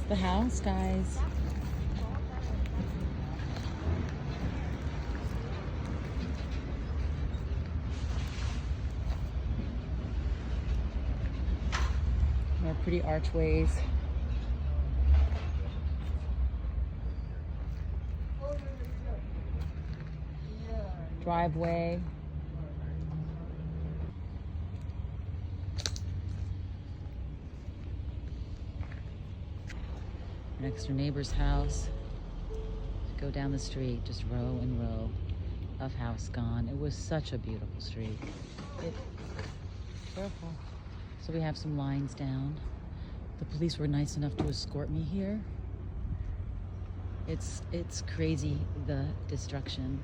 the house, guys. More pretty archways. Driveway. Next door neighbor's house. Go down the street, just row and row of house gone. It was such a beautiful street. Careful. So we have some lines down. The police were nice enough to escort me here. It's crazy, the destruction.